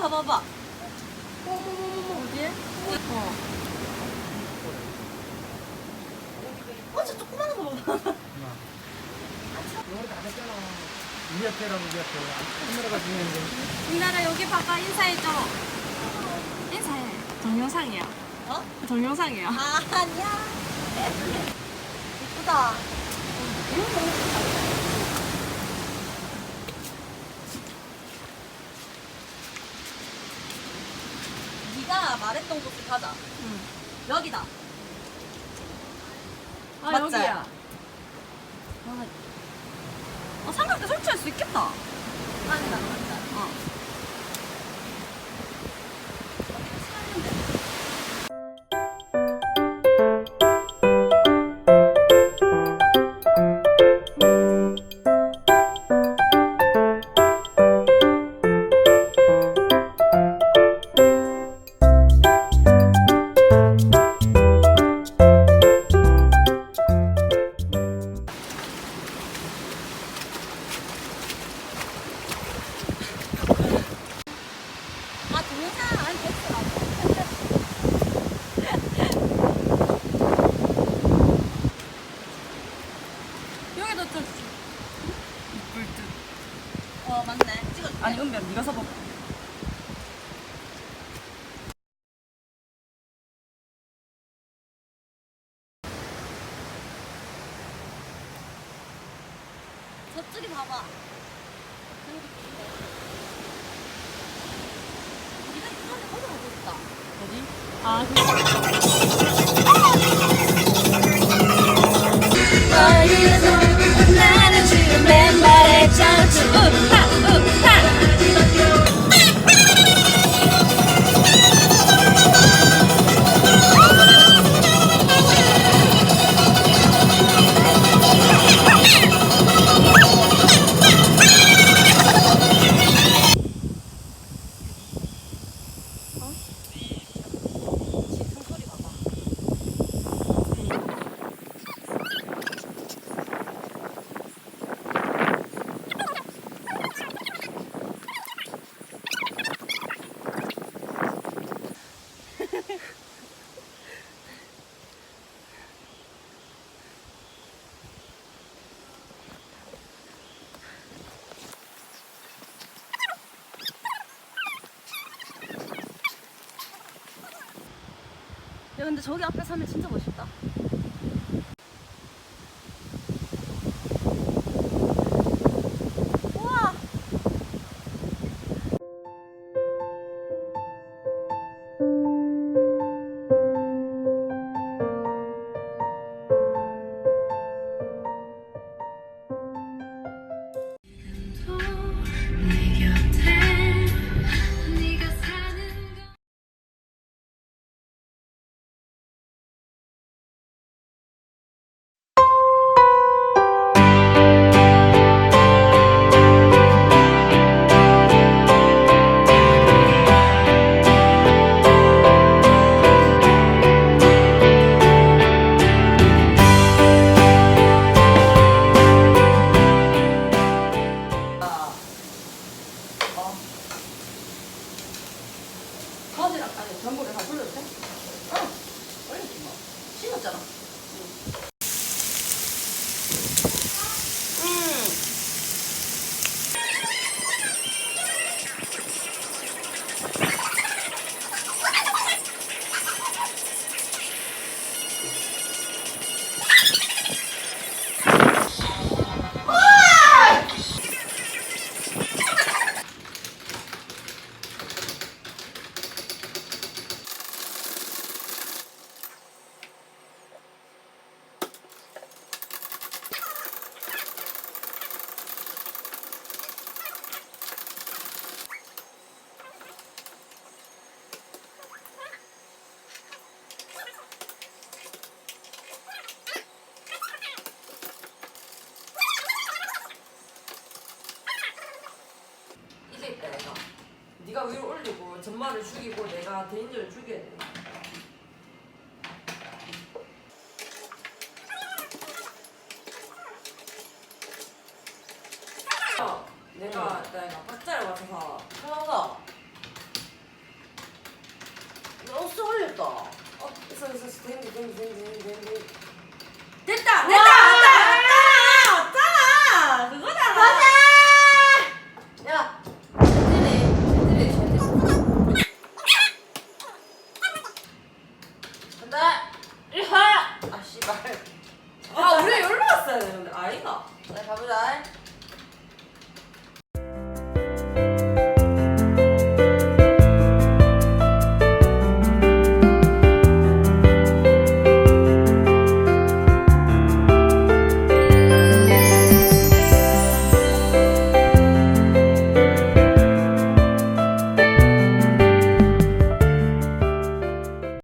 가봐봐. 어디에? 저 조그마한 거 봐봐. 여기 다 됐잖아. 우리 앞에라고 우리 앞에. 카메라가 중요한데. 우리나라 여기 봐봐. 인사해줘. 인사해. 동영상이야. 어? 동영상이야. 아, 아니야. 이쁘다. 네가 말했던 곳을 가자. 응. 여기다. 아, 맞지? 여기야. 삼각대 설치할 수 있겠다. 아니다, 맞다. 어. 아, 동영상 안 됐어. 여기도 좀 이쁠 듯. 맞네. 찍어줄게. 아니, 은별, 네가 서봐. 저쪽이 봐봐. 우리가 이런데 거기 가고 싶다. 어디? 아, 나는 지금 맨발에 장추 우하 우하. 지금 소리 봐봐. 야, 근데 저기 앞에 서면 진짜 멋있다. 우와. 바지랑 아니 전부를 다 돌려도 돼? 올려줘 뭐. 신었잖아. 이게 있다 내가. 네가 위로 올리고 전말을 죽이고 내가 대인절을 죽여야 돼. 내가 박자를 맞춰서 하나가 어서 올렸다. 됐어. 된디. 됐다! 왔잖아! 그거잖아! 가자! 야, 젠틀해. 간다. 아, 씨발. 아, 우리 여기로 왔어야 되는데. 아니다. 자, 가보자.